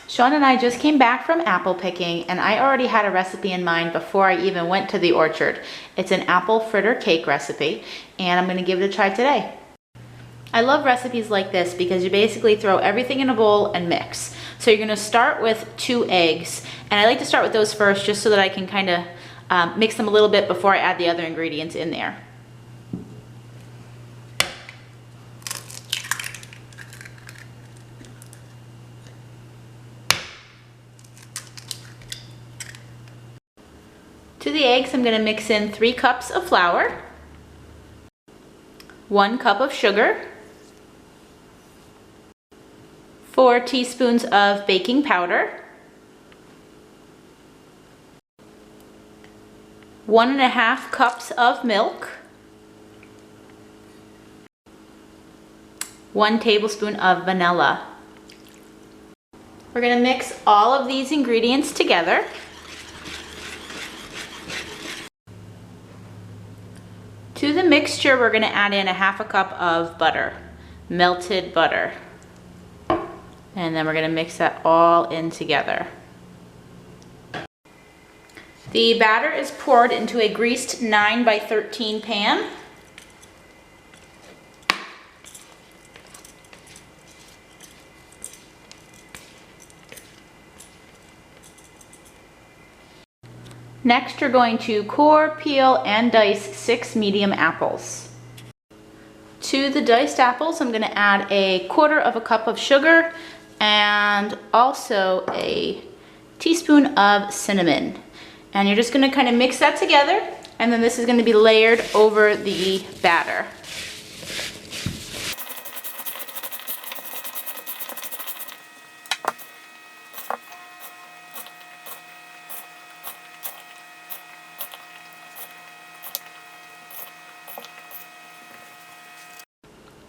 Sean and I just came back from apple picking, and I already had a recipe in mind before I even went to the orchard. It's an apple fritter cake recipe, and I'm going to give it a try today. I love recipes like this because you basically throw everything in a bowl and mix. So you're going to start with 2 eggs, and I like to start with those first just so that I can kind of mix them a little bit before I add the other ingredients in there. To the eggs, I'm going to mix in 3 cups of flour, 1 cup of sugar, 4 teaspoons of baking powder, 1½ cups of milk, 1 tablespoon of vanilla. We're going to mix all of these ingredients together. To the mixture, we're going to add in 1/2 cup of butter, melted butter. And then we're going to mix that all in together. The batter is poured into a greased 9x13 pan. Next, you're going to core, peel, and dice 6 medium apples. To the diced apples, I'm going to add 1/4 cup of sugar and also a teaspoon of cinnamon. And you're just going to kind of mix that together, and then this is going to be layered over the batter.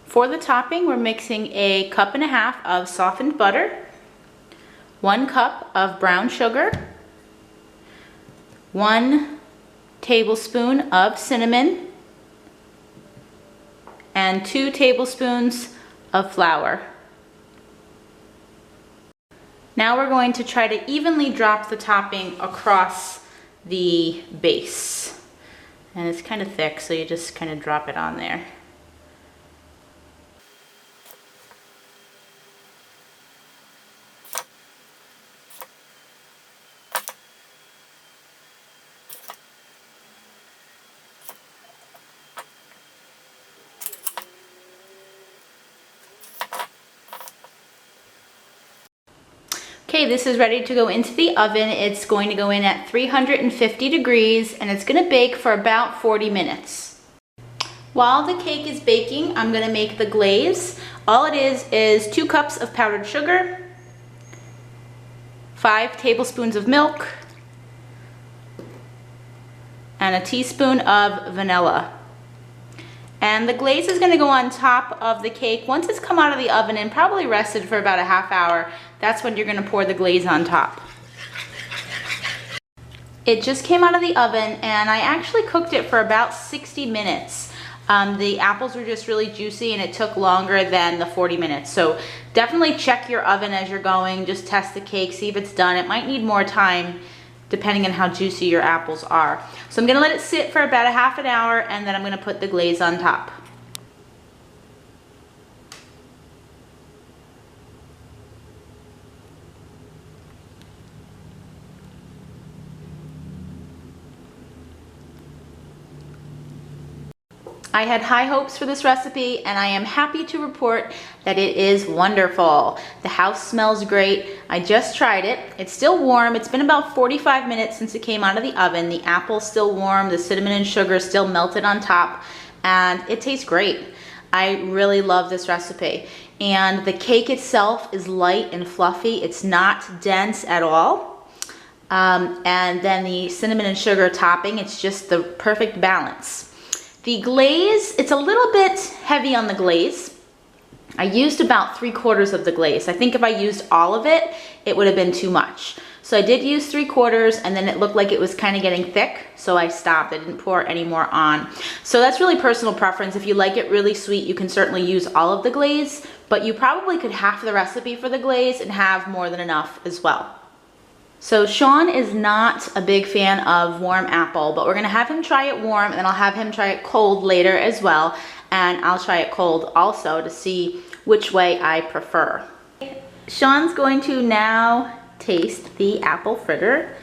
For the topping, we're mixing 1.5 cups of softened butter, 1 cup of brown sugar, 1 tablespoon of cinnamon, and 2 tablespoons of flour. Now we're going to try to evenly drop the topping across the base. And it's kind of thick, so you just kind of drop it on there. Okay, this is ready to go into the oven. It's going to go in at 350 degrees and it's going to bake for about 40 minutes. While the cake is baking, I'm going to make the glaze. All it is 2 cups of powdered sugar, 5 tablespoons of milk, and a teaspoon of vanilla. And the glaze is going to go on top of the cake. Once it's come out of the oven and probably rested for about a ½ hour, that's when you're going to pour the glaze on top. It just came out of the oven and I actually cooked it for about 60 minutes. The apples were just really juicy and it took longer than the 40 minutes. So definitely check your oven as you're going. Just test the cake, see if it's done. It might need more time depending on how juicy your apples are. So I'm going to let it sit for about a ½ hour and then I'm going to put the glaze on top. I had high hopes for this recipe and I am happy to report that it is wonderful. The house smells great. I just tried it. It's still warm. It's been about 45 minutes since it came out of the oven. The apple's still warm. The cinnamon and sugar is still melted on top and it tastes great. I really love this recipe. And the cake itself is light and fluffy. It's not dense at all. And then the cinnamon and sugar topping, it's just the perfect balance. The glaze, it's a little bit heavy on the glaze. I used about 3/4 of the glaze. I think if I used all of it, it would have been too much. So I did use 3/4, and then it looked like it was kind of getting thick, so I stopped. I didn't pour any more on. So that's really personal preference. If you like it really sweet, you can certainly use all of the glaze, but you probably could half the recipe for the glaze and have more than enough as well. So Sean is not a big fan of warm apple, but we're gonna have him try it warm, and then I'll have him try it cold later as well, and I'll try it cold also to see which way I prefer. Sean's going to now taste the apple fritter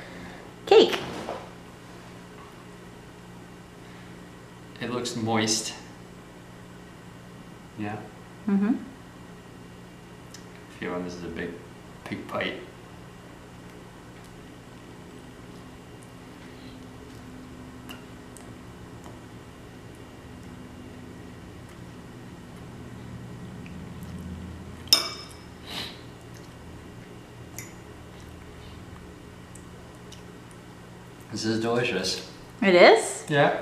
cake. It looks moist. Yeah. Mm-hmm. Feeling this is a big bite. This is delicious. It is? Yeah.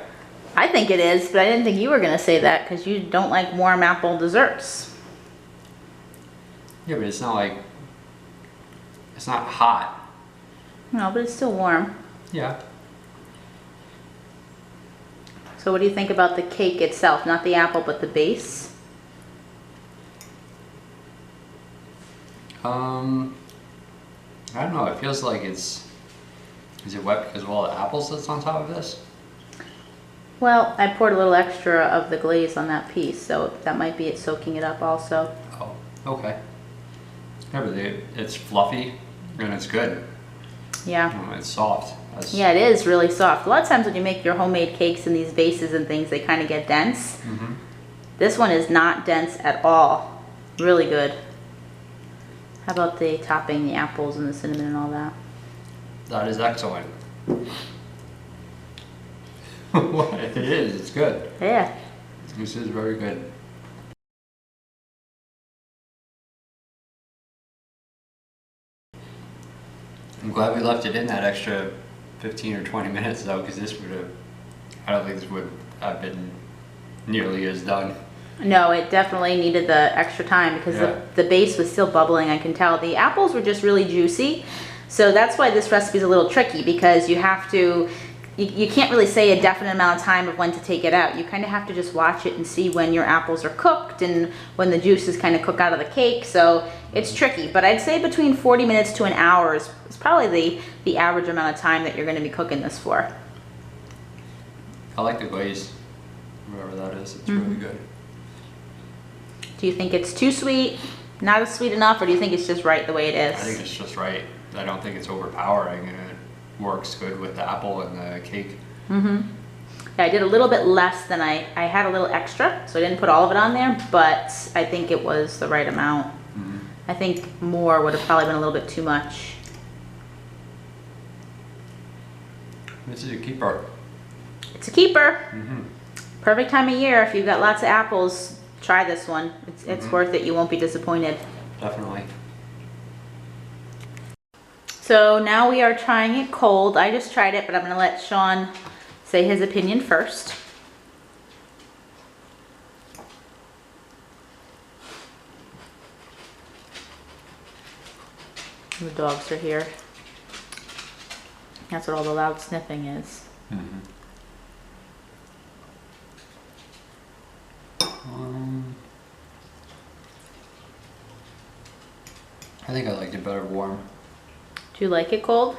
I think it is, but I didn't think you were gonna say that because you don't like warm apple desserts. Yeah, but it's not like, it's not hot. No, but it's still warm. Yeah. So what do you think about the cake itself? Not the apple, but the base? I don't know, it feels like it's, is it wet because of all the apples that's on top of this? Well, I poured a little extra of the glaze on that piece, so that might be it soaking it up also. Oh, okay. Yeah, but it's fluffy and it's good. Yeah. It's soft. Yeah, it is really soft. A lot of times when you make your homemade cakes in these bases and things, they kind of get dense. Mm-hmm. This one is not dense at all. Really good. How about the topping, the apples and the cinnamon and all that? That is excellent. What? It is, it's good. Yeah. This is very good. I'm glad we left it in that extra 15 or 20 minutes though, because this would have, I don't think this would have been nearly as done. No, it definitely needed the extra time because the base was still bubbling, I can tell. The apples were just really juicy. So that's why this recipe is a little tricky, because you have to, you can't really say a definite amount of time of when to take it out. You kind of have to just watch it and see when your apples are cooked and when the juices kind of cook out of the cake. So it's tricky, but I'd say between 40 minutes to an hour is probably the average amount of time that you're going to be cooking this for. I like the glaze, whatever that is, it's really good. Do you think it's too sweet, not sweet enough, or do you think it's just right the way it is? I think it's just right. I don't think it's overpowering, and it works good with the apple and the cake. Mm-hmm. Yeah, I did a little bit less than I had a little extra, so I didn't put all of it on there, but I think it was the right amount. Mm-hmm. I think more would have probably been a little bit too much. This is a keeper. It's a keeper. Mm-hmm. Perfect time of year. If you've got lots of apples, try this one. It's worth it. You won't be disappointed. Definitely. So now we are trying it cold. I just tried it, but I'm going to let Sean say his opinion first. The dogs are here. That's what all the loud sniffing is. Mm-hmm. I think I liked it better warm. Do you like it cold?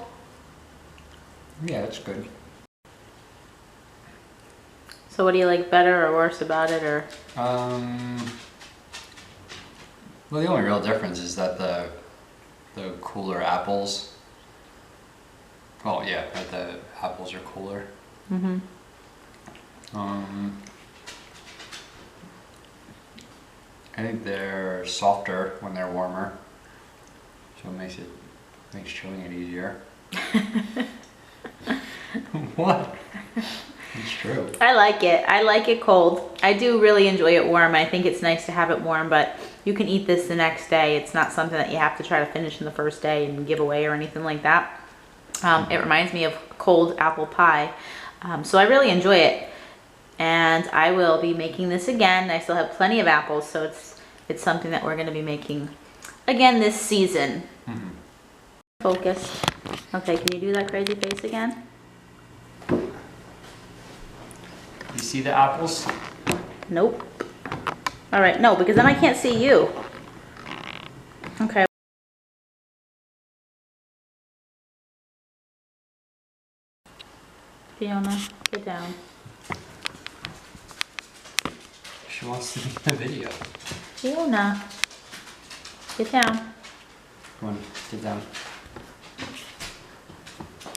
Yeah, it's good. So what do you like better or worse about it, or? Well, the only real difference is that the cooler apples. Oh yeah, that the apples are cooler. Mm-hmm. I think they're softer when they're warmer, so it makes chewing it easier. What? It's true. I like it. I like it cold. I do really enjoy it warm. I think it's nice to have it warm, but you can eat this the next day. It's not something that you have to try to finish in the first day and give away or anything like that. It reminds me of cold apple pie. So I really enjoy it. And I will be making this again. I still have plenty of apples, so it's something that we're going to be making again this season. Mm-hmm. Focus. Okay, can you do that crazy face again? You see the apples? Nope. All right, no, because then I can't see you. Okay. Fiona, get down. She wants to be in the video. Fiona, get down. Come on, get down.